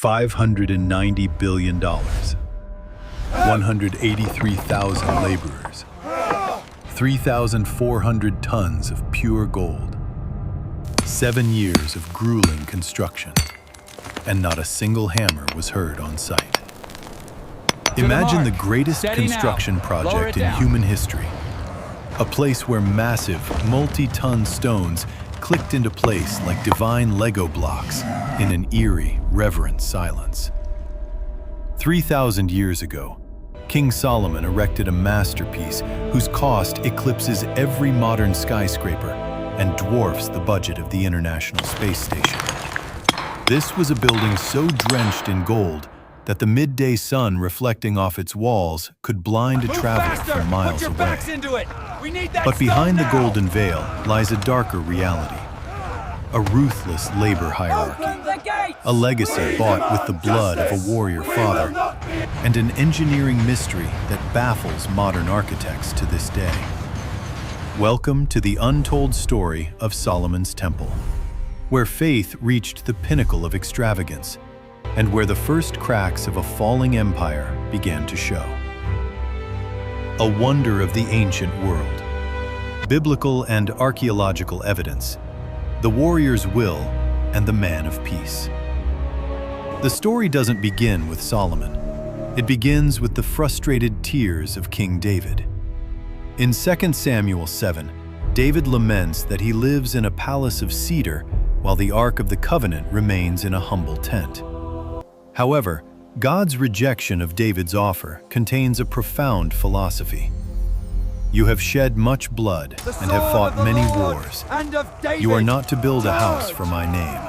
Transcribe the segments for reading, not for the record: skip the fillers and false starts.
$590 billion, 183,000 laborers, 3,400 tons of pure gold, 7 years of grueling construction, and not a single hammer was heard on site. Imagine the greatest construction project in human history, a place where massive, multi-ton stones clicked into place like divine Lego blocks in an eerie, reverent silence. 3,000 years ago, King Solomon erected a masterpiece whose cost eclipses every modern skyscraper and dwarfs the budget of the International Space Station. This was a building so drenched in gold that the midday sun reflecting off its walls could blind a traveler from miles away. But behind the golden veil lies a darker reality, a ruthless labor hierarchy, a legacy bought with the blood of a warrior father, and an engineering mystery that baffles modern architects to this day. Welcome to the untold story of Solomon's Temple, where faith reached the pinnacle of extravagance, and where the first cracks of a falling empire began to show. A wonder of the ancient world. Biblical and archaeological evidence, the warrior's will, and the man of peace. The story doesn't begin with Solomon. It begins with the frustrated tears of King David. In 2 Samuel 7, David laments that he lives in a palace of cedar while the Ark of the Covenant remains in a humble tent. However, God's rejection of David's offer contains a profound philosophy. You have shed much blood and have fought many wars. You are not to build a house for my name.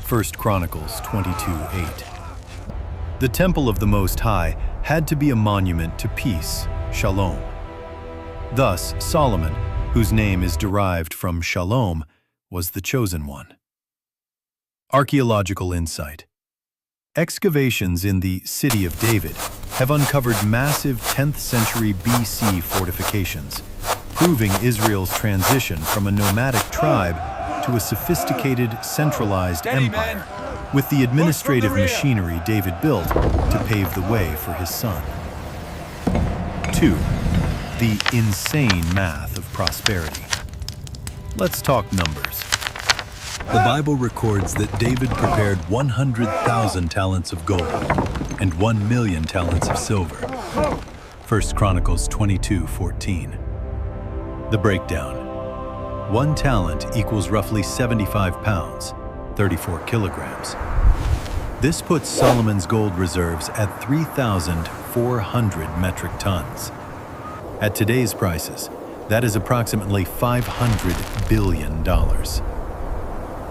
1 Chronicles 22:8. The temple of the Most High had to be a monument to peace, shalom. Thus, Solomon, whose name is derived from shalom, was the chosen one. Archaeological insight. Excavations in the City of David have uncovered massive 10th century BC fortifications, proving Israel's transition from a nomadic tribe to a sophisticated, centralized empire, with the administrative machinery David built to pave the way for his son. 2. The insane math of prosperity. Let's talk numbers. The Bible records that David prepared 100,000 talents of gold and 1 million talents of silver. 1 Chronicles 22:14. The breakdown. 1 talent equals roughly 75 pounds, 34 kilograms. This puts Solomon's gold reserves at 3,400 metric tons. At today's prices, that is approximately $500 billion.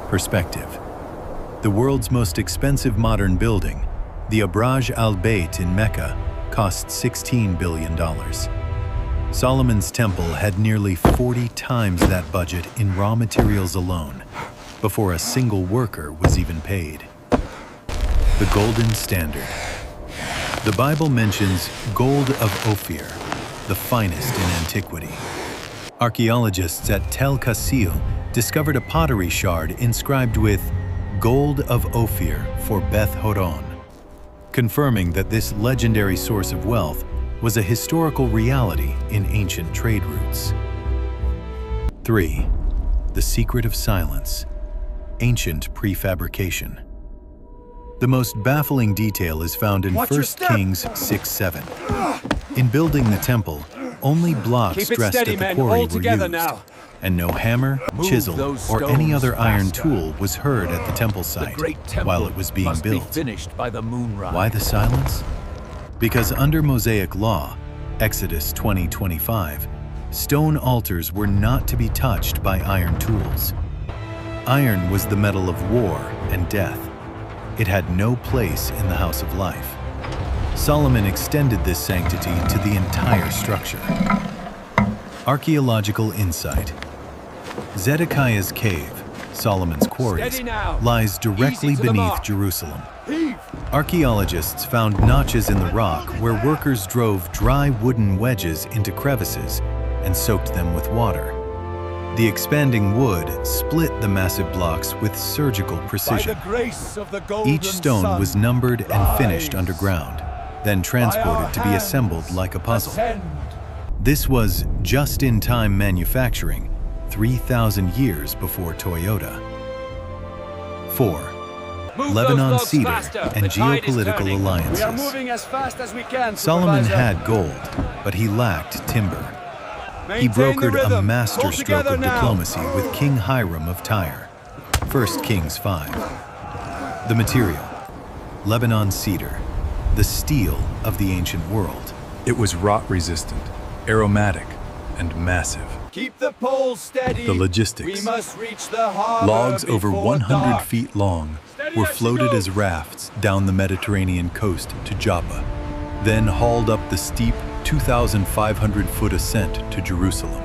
Perspective. The world's most expensive modern building, the Abraj al-Bayt in Mecca, cost $16 billion. Solomon's temple had nearly 40 times that budget in raw materials alone, before a single worker was even paid. The golden standard. The Bible mentions gold of Ophir, the finest in antiquity. Archaeologists at Tel Kassil discovered a pottery shard inscribed with Gold of Ophir for Beth Horon, confirming that this legendary source of wealth was a historical reality in ancient trade routes. 3. The secret of silence. Ancient prefabrication. The most baffling detail is found in 1 Kings 6:7. In building the temple, only blocks dressed at the quarry were used, and no hammer, chisel, or any other iron tool was heard at the temple site while it was being built. Why the silence? Because under Mosaic law, Exodus 20:25, stone altars were not to be touched by iron tools. Iron was the metal of war and death. It had no place in the house of life. Solomon extended this sanctity to the entire structure. Archaeological insight. Zedekiah's cave, Solomon's quarries, lies directly beneath Jerusalem. Archaeologists found notches in the rock where workers drove dry wooden wedges into crevices and soaked them with water. The expanding wood split the massive blocks with surgical precision. Each stone was numbered and finished underground, then transported to be assembled like a puzzle. This was just-in-time manufacturing 3,000 years before Toyota. 4. Lebanon, Cedar, and geopolitical alliances. Solomon had gold, but he lacked timber. He brokered a masterstroke of diplomacy with King Hiram of Tyre. 1 Kings 5. The material: Lebanon cedar, the steel of the ancient world. It was rot-resistant, aromatic, and massive. Keep the pole steady. The logistics: We must reach the harbor logs over before 100 dark. feet long were floated as rafts down the Mediterranean coast to Joppa, then hauled up the steep 2,500-foot ascent to Jerusalem.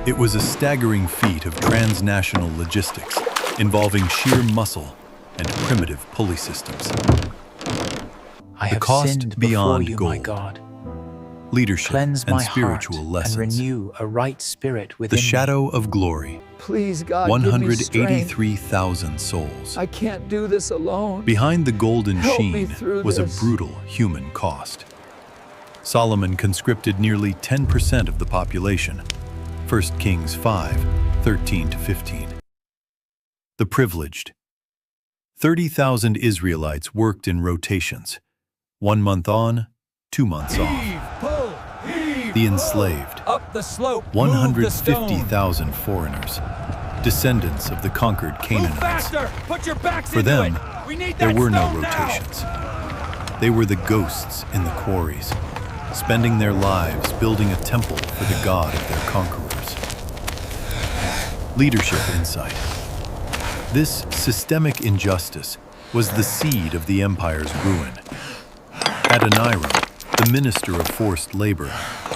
It was a staggering feat of transnational logistics involving sheer muscle and primitive pulley systems. I The have cost sinned beyond before you, my gold. God. Leadership Cleanse and my spiritual heart lessons. and renew a right spirit within The shadow of glory: Please, God, give me strength. 183,000 souls. I can't do this alone. Behind the golden Help me sheen through was this. a brutal human cost. Solomon conscripted nearly 10% of the population. 1 Kings 5, 13-15. The privileged: 30,000 Israelites worked in rotations, 1 month on, 2 months off. Pull, heave, The enslaved: up the slope. Move the stone. 150,000 foreigners, descendants of the conquered Move Canaanites. faster. Put your backs For into them, it. We need there that were no stone now. rotations. They were the ghosts in the quarries, spending their lives building a temple for the God of their conquerors. Leadership insight: this systemic injustice was the seed of the empire's ruin. Adoniram, the minister of forced labor,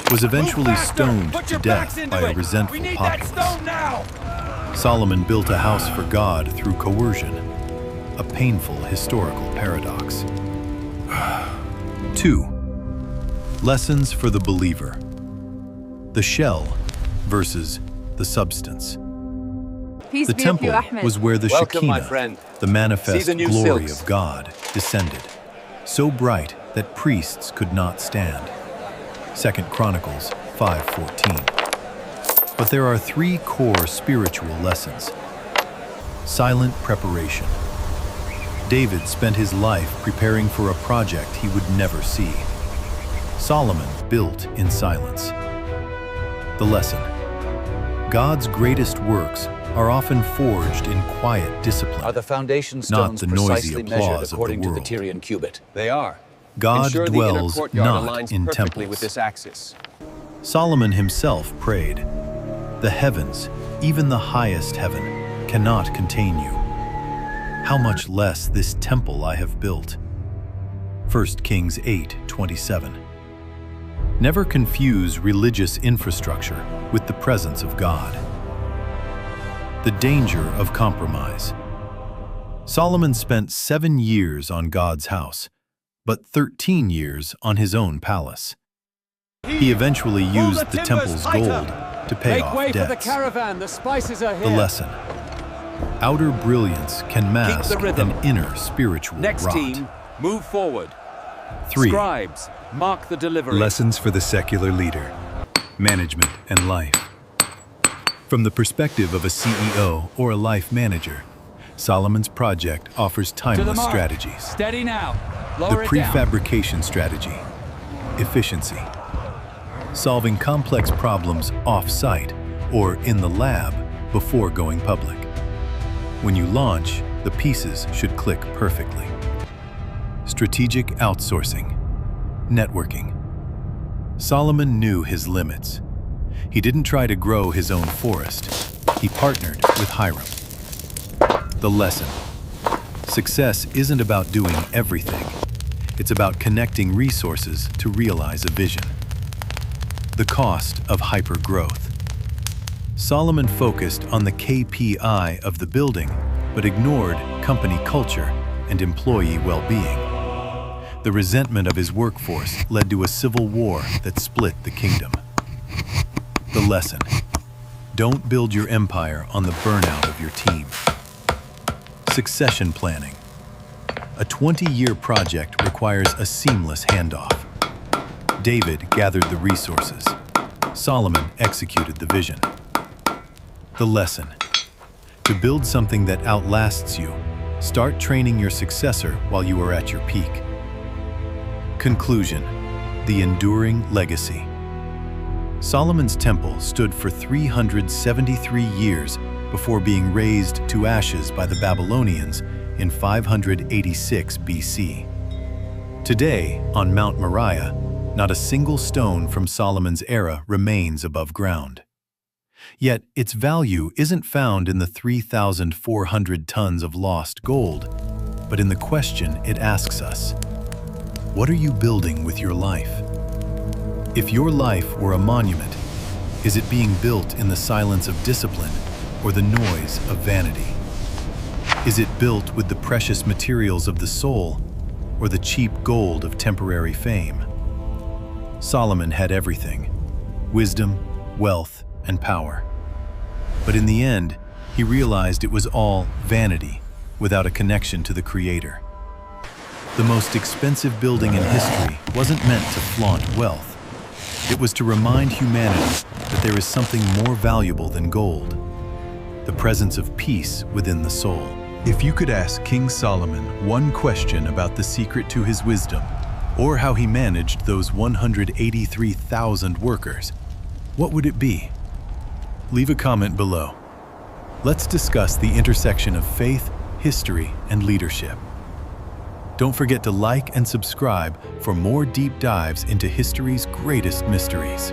was eventually Move faster. stoned Put to your backs death into by a it. resentful We need that populace. stone now. Solomon built a house for God through coercion, a painful historical paradox. 2. Lessons for the believer: the shell versus the substance. Peace The be with you, temple Ahmed. was where the Welcome, my Shekinah, friend. the manifest See the new glory silks. of God, descended, so bright that priests could not stand. 2 Chronicles 5:14. But there are 3 core spiritual lessons. Silent preparation: David spent his life preparing for a project he would never see. Solomon built in silence. The lesson: God's greatest works are often forged in quiet discipline. Are the foundation Not stones the noisy precisely measured applause of the according to the world. Tyrian cubit? They are. God Ensure the inner dwells courtyard not aligns in perfectly temples. with this axis. Solomon himself prayed, "The heavens, even the highest heaven, cannot contain you. How much less this temple I have built." 1 Kings 8:27. Never confuse religious infrastructure with the presence of God. The danger of compromise: Solomon spent 7 years on God's house, but 13 years on his own palace. He eventually used the temple's gold to pay Make off way for the debts. caravan. The spices are The here. lesson: outer brilliance can mask the rhythm. an inner spiritual Next rot. team, move forward. 3. Scribes, mark the delivery. Lessons for the secular leader: management and life. From the perspective of a CEO or a life manager, Solomon's project offers To the timeless mark. strategies. Steady now. The Lower it down. prefabrication strategy: efficiency. Solving complex problems off-site or in the lab before going public. When you launch, the pieces should click perfectly. Strategic outsourcing. Networking. Solomon knew his limits. He didn't try to grow his own forest. He partnered with Hiram. The lesson: success isn't about doing everything. It's about connecting resources to realize a vision. The cost of hypergrowth: Solomon focused on the KPI of the building, but ignored company culture and employee well-being. The resentment of his workforce led to a civil war that split the kingdom. The lesson: Don't build your empire on the burnout of your team. Succession planning. A 20-year project requires a seamless handoff. David gathered the resources. Solomon executed the vision. The lesson: to build something that outlasts you, start training your successor while you are at your peak. Conclusion: the enduring legacy. Solomon's temple stood for 373 years before being razed to ashes by the Babylonians in 586 BC. Today, on Mount Moriah, not a single stone from Solomon's era remains above ground. Yet, its value isn't found in the 3,400 tons of lost gold, but in the question it asks us: what are you building with your life? If your life were a monument, is it being built in the silence of discipline or the noise of vanity? Is it built with the precious materials of the soul or the cheap gold of temporary fame? Solomon had everything: wisdom, wealth, and power. But in the end, he realized it was all vanity without a connection to the Creator. The most expensive building in history wasn't meant to flaunt wealth. It was to remind humanity that there is something more valuable than gold: the presence of peace within the soul. If you could ask King Solomon one question about the secret to his wisdom, or how he managed those 183,000 workers, what would it be? Leave a comment below. Let's discuss the intersection of faith, history, and leadership. Don't forget to like and subscribe for more deep dives into history's greatest mysteries.